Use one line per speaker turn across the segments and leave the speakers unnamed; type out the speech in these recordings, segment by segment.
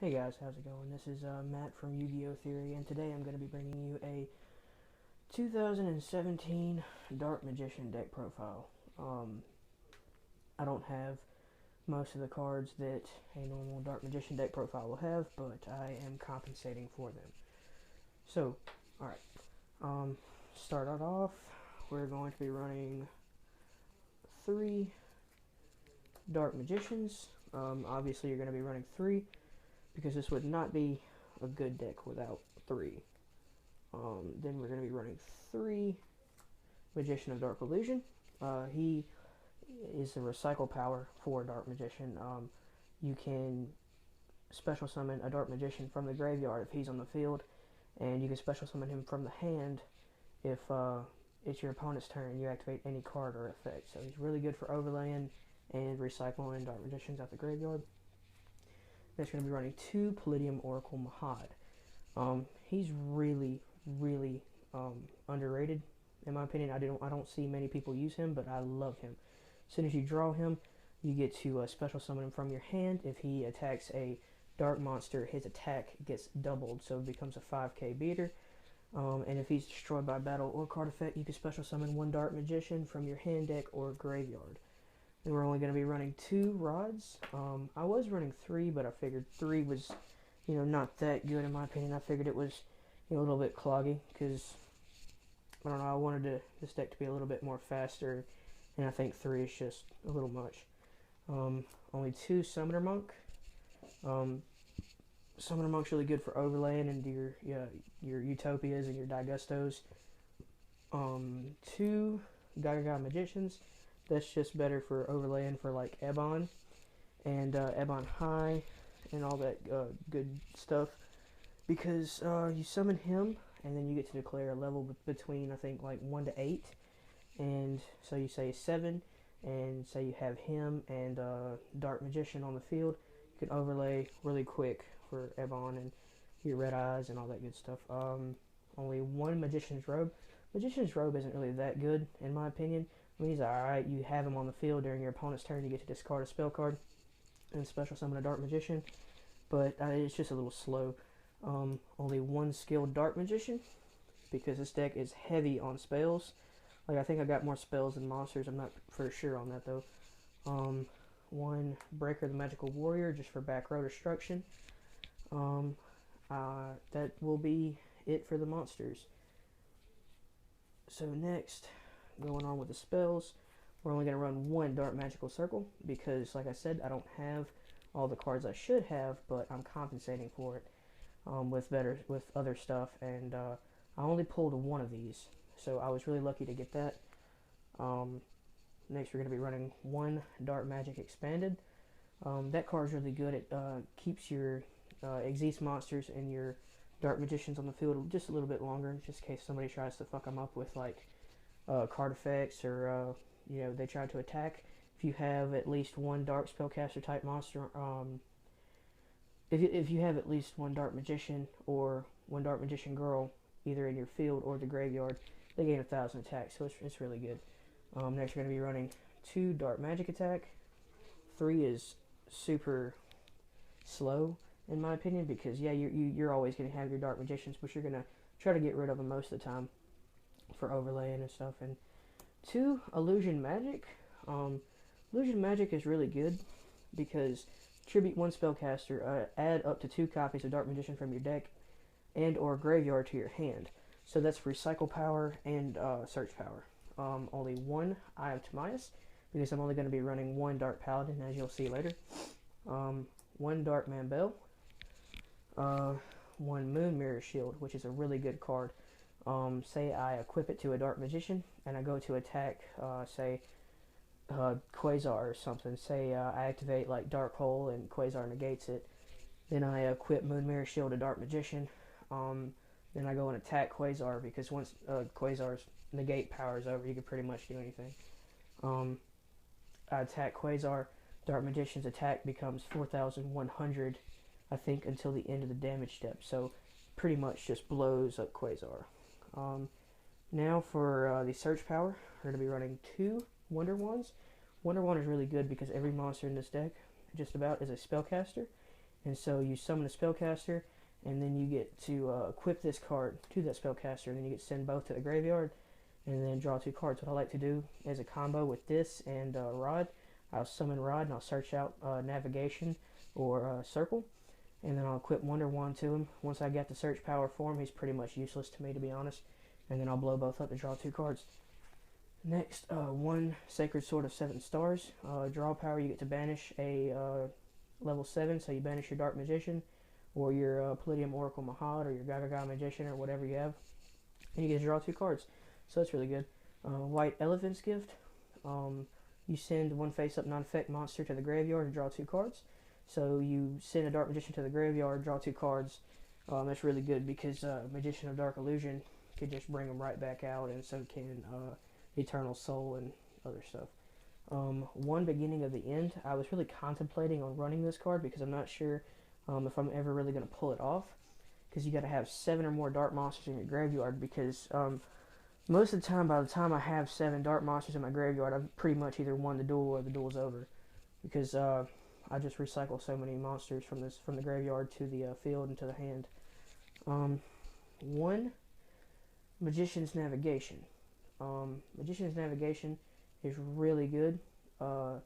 Hey guys, how's it going? This is Matt from Yu-Gi-Oh! Theory, and today I'm going to be bringing you a 2017 Dark Magician deck profile. Um, I don't have most of the cards that a normal Dark Magician deck profile will have, but I am compensating for them. So, alright, start it off, we're going to be running 3 Dark Magicians. Obviously you're going to be running 3, because this would not be a good deck without 3. Then we're going to be running 3 Magician of Dark Illusion. He is the recycle power for Dark Magician. You can special summon a Dark Magician from the graveyard if he's on the field, and you can special summon him from the hand if it's your opponent's turn and you activate any card or effect. So he's really good for overlaying and recycling Dark Magicians out the graveyard. Next, we're going to be running 2 Palladium Oracle Mahad. He's really underrated in my opinion. I don't see many people use him, but I love him. As soon as you draw him, you get to special summon him from your hand. If he attacks a dark monster, his attack gets doubled, so it becomes a 5k beater. And if he's destroyed by battle or card effect, you can special summon 1 Dark Magician from your hand deck or graveyard. And we're only going to be running 2 rods. I was running 3, but I figured 3 was, not that good in my opinion. I figured it was, a little bit cloggy because I don't know. I wanted this deck to be a little bit more faster, and I think 3 is just a little much. Only 2 Summoner Monk. Summoner Monk's really good for overlaying into your Utopias and your Daigustos. 2 Gaga Magicians. That's just better for overlaying for like Ebon and Ebon High and all that good stuff, because you summon him and then you get to declare a level between I think like 1 to 8, and so you say 7, and say you have him and Dark Magician on the field. You can overlay really quick for Ebon and your Red Eyes and all that good stuff. Only 1 Magician's Robe. Magician's Robe isn't really that good in my opinion. I mean, he's alright. You have him on the field during your opponent's turn. You get to discard a spell card and special summon a Dark Magician, but it's just a little slow. Only 1 skilled Dark Magician, because this deck is heavy on spells. Like, I think I got more spells than monsters. I'm not for sure on that though. 1 Breaker the Magical Warrior, just for back row destruction. That will be it for the monsters. So next, going on with the spells, we're only going to run 1 Dark Magical Circle, because like I said, I don't have all the cards I should have, but I'm compensating for it with other stuff, and I only pulled 1 of these, so I was really lucky to get that. Next, we're going to be running 1 Dark Magic Expanded. That card is really good. It keeps your Xyz monsters and your Dark Magicians on the field just a little bit longer, just in case somebody tries to fuck them up with like card effects, or they try to attack. If you have at least 1 Dark Spellcaster type monster, if you have at least 1 Dark Magician or 1 Dark Magician girl, either in your field or the graveyard, they gain 1,000 attack, so it's really good. Next, we're going to be running 2 Dark Magic Attack. 3 is super slow in my opinion, because yeah, you're always going to have your Dark Magicians, but you're going to try to get rid of them most of the time for overlaying and stuff. And 2 Illusion Magic. Illusion Magic is really good because tribute 1 spellcaster, add up to 2 copies of Dark Magician from your deck and or graveyard to your hand. So that's recycle power and search power. Only 1 Eye of Timaeus, because I'm only going to be running 1 Dark Paladin, as you'll see later. 1 Dark Mambel. 1 Moon Mirror Shield, which is a really good card. Say I equip it to a Dark Magician and I go to attack, say Quasar or something. Say I activate like Dark Hole and Quasar negates it. Then I equip Moon Mirror Shield to Dark Magician. Then I go and attack Quasar, because once Quasar's negate power is over, you can pretty much do anything. I attack Quasar. Dark Magician's attack becomes 4,100, I think, until the end of the damage step. So pretty much just blows up Quasar. Now for the search power, we're going to be running 2 Wonder Wands. Wonder Wand is really good because every monster in this deck, just about, is a spellcaster, And so you summon a spellcaster, and then you get to equip this card to that spellcaster, and then you get to send both to the graveyard, and then draw 2 cards. What I like to do as a combo with this and Rod, I'll summon Rod and I'll search out Navigation or Circle, and then I'll equip Wonder Wand to him. Once I get the search power for him, he's pretty much useless to me, to be honest. And then I'll blow both up to draw 2 cards. Next, 1 Sacred Sword of 7 stars. Draw power, you get to banish a level 7, so you banish your Dark Magician, or your Palladium Oracle Mahad, or your Gaga Magician, or whatever you have. And you get to draw 2 cards. So that's really good. White Elephant's Gift. You send 1 face-up non-effect monster to the graveyard and draw 2 cards. So you send a Dark Magician to the graveyard, draw 2 cards. That's really good because Magician of Dark Illusion could just bring them right back out, and so can Eternal Soul and other stuff. 1 Beginning of the End. I was really contemplating on running this card because I'm not sure if I'm ever really going to pull it off. Because you got to have 7 or more dark monsters in your graveyard, because most of the time, by the time I have 7 dark monsters in my graveyard, I've pretty much either won the duel or the duel's over. Because I just recycle so many monsters from the graveyard to the field and to the hand. 1 Magician's Navigation. Magician's Navigation is really good. I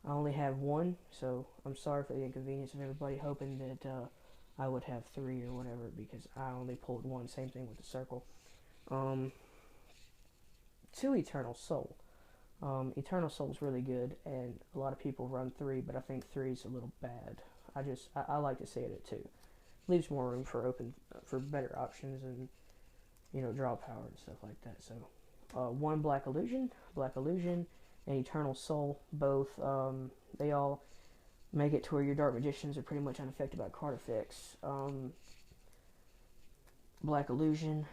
only have 1, so I'm sorry for the inconvenience of everybody hoping that I would have 3 or whatever, because I only pulled 1. Same thing with the circle. 2 Eternal Soul. Eternal Soul is really good, and a lot of people run 3, but I think 3 is a little bad. I like to see it at 2. Leaves more room for better options and draw power and stuff like that. So 1 Black Illusion, and Eternal Soul, both they all make it to where your Dark Magicians are pretty much unaffected by card effects. Black Illusion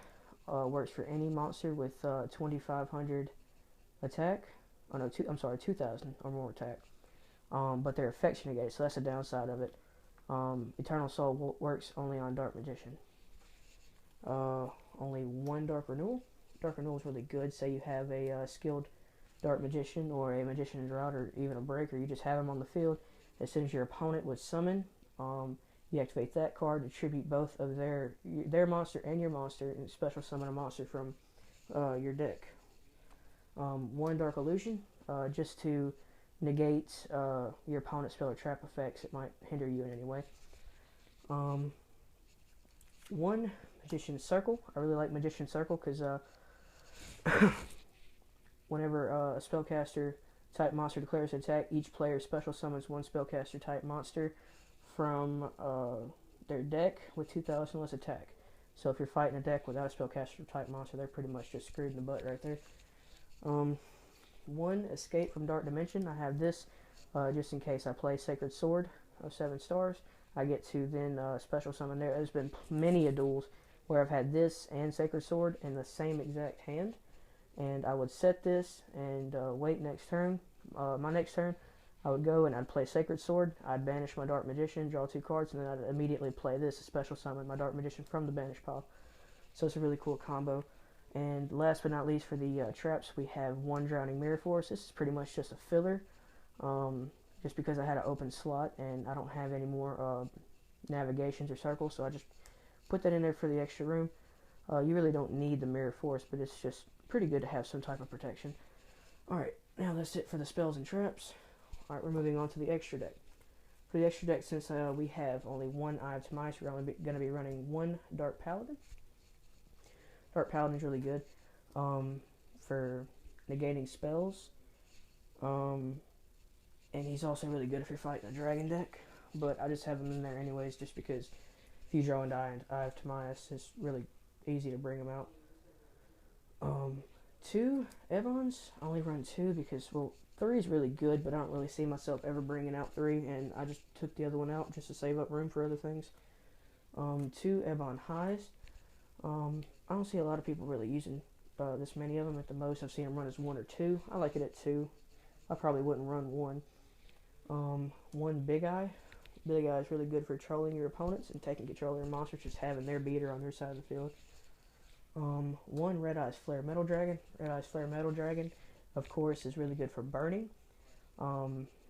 works for any monster with 2,500 attack. Oh no, 2,000 or more attack. But they're effects negated, so that's the downside of it. Eternal Soul works only on Dark Magician. Only 1 Dark Renewal. Dark Renewal is really good. Say you have a skilled Dark Magician or a Magician in Drought or even a Breaker. You just have them on the field. As soon as your opponent would summon, you activate that card, attribute both of their monster and your monster, and special summon a monster from your deck. 1 Dark Illusion, just to negate your opponent's spell or trap effects that might hinder you in any way. 1 Magician's Circle. I really like Magician's Circle because whenever a spellcaster type monster declares an attack, each player special summons 1 spellcaster type monster from their deck with 2,000 less attack. So if you're fighting a deck without a spellcaster type monster, they're pretty much just screwed in the butt right there. 1 Escape from Dark Dimension. I have this just in case I play Sacred Sword of 7 stars. I get to then special summon there. There's been many a duels where I've had this and Sacred Sword in the same exact hand, and I would set this and wait next turn. My next turn, I would go and I'd play Sacred Sword. I'd banish my Dark Magician, draw 2 cards, and then I'd immediately play this, special summon my Dark Magician from the banish pile. So it's a really cool combo. And last but not least, for the traps, we have 1 Drowning Mirror Force. This is pretty much just a filler, just because I had an open slot and I don't have any more navigations or circles, so I just put that in there for the extra room. You really don't need the Mirror Force, but it's just pretty good to have some type of protection. Alright, now that's it for the spells and traps. Alright, we're moving on to the extra deck. For the extra deck, since we have only 1 Eye of Mice, we're only going to be running 1 Dark Paladin. Dark Paladin is really good for negating spells. And he's also really good if you're fighting a dragon deck. But I just have him in there anyways, just because if you draw and die and Eye of Timaeus, it's really easy to bring him out. 2 Evans. I only run 2 because, well, 3 is really good, but I don't really see myself ever bringing out 3, and I just took the other one out just to save up room for other things. 2 Ebon Highs. I don't see a lot of people really using this many of them. At the most, I've seen them run as 1 or 2. I like it at 2. I probably wouldn't run 1. 1 Big Eye. Big Eye is really good for trolling your opponents and taking control of their monsters, just having their beater on their side of the field. 1 Red Eye's Flare Metal Dragon. Red Eye's Flare Metal Dragon, of course, is really good for burning.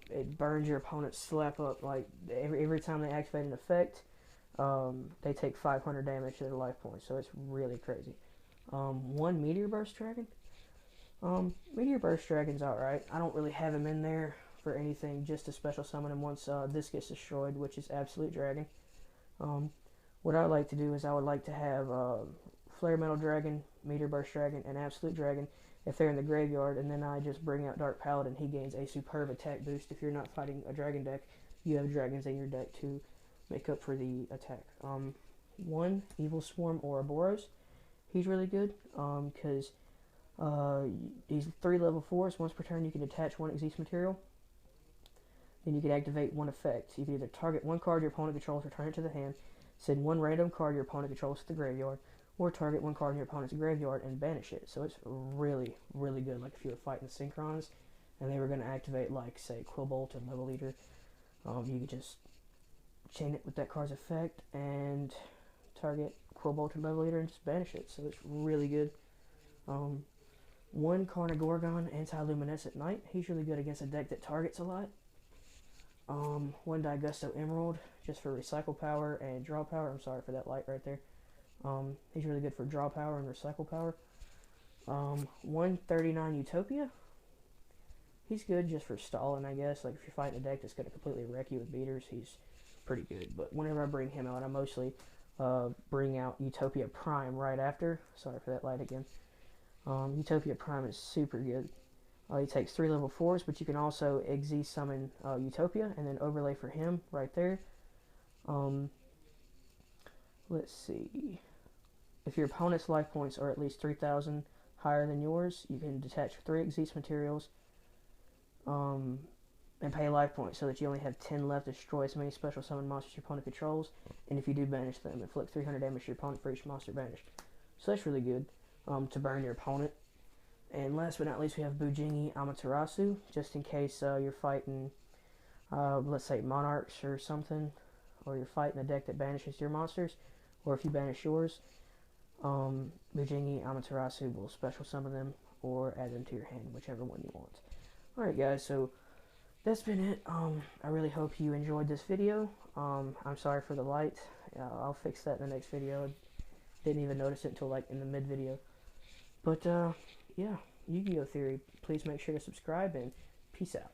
it burns your opponent's slap up. Like every time they activate an effect, they take 500 damage to their life points. So it's really crazy. One Meteor Burst Dragon. Meteor Burst Dragon's alright. I don't really have him in there for anything, just to special summon him once this gets destroyed, which is Absolute Dragon. What I like to do is I would like to have Flare Metal Dragon, Meteor Burst Dragon, and Absolute Dragon if they're in the graveyard, and then I just bring out Dark Paladin. He gains a superb attack boost. If you're not fighting a dragon deck, you have dragons in your deck to make up for the attack. One Evil Swarm Ouroboros. He's really good because he's 3 level 4s. Once per turn, you can attach 1 Exeast material. Then you can activate 1 effect. You can either target 1 card your opponent controls, return it to the hand, send 1 random card your opponent controls to the graveyard, or target 1 card in your opponent's graveyard and banish it. So it's really, really good. Like if you were fighting Synchrons and they were going to activate, like, say, Quillbolt and Level Eater, you could just chain it with that card's effect and target Quillbolt and Level Eater and just banish it. So it's really good. 1 Carnagorgon, Anti-Luminescent Knight. He's really good against a deck that targets a lot. 1 Daigusto Emerald, just for recycle power and draw power. I'm sorry for that light right there. He's really good for draw power and recycle power. 139 Utopia. He's good just for stalling, I guess. Like if you're fighting a deck that's going to completely wreck you with beaters, he's pretty good. But whenever I bring him out, I mostly bring out Utopia Prime right after. Sorry for that light again. Utopia Prime is super good. He takes 3 level 4s, but you can also Exeast summon Utopia and then overlay for him right there. Let's see. If your opponent's life points are at least 3,000 higher than yours, you can detach 3 Exeast materials and pay life points so that you only have 10 left to destroy as many special summon monsters your opponent controls. And if you do banish them, inflict 300 damage to your opponent for each monster banished. So that's really good to burn your opponent. And last but not least, we have Bujingi Amaterasu, just in case you're fighting, let's say, Monarchs or something, or you're fighting a deck that banishes your monsters, or if you banish yours, Bujingi Amaterasu will special summon them or add them to your hand, whichever one you want. Alright guys, so that's been it. I really hope you enjoyed this video. I'm sorry for the light. I'll fix that in the next video. Didn't even notice it until like in the mid video. But yeah, Yu-Gi-Oh! Theory. Please make sure to subscribe and peace out.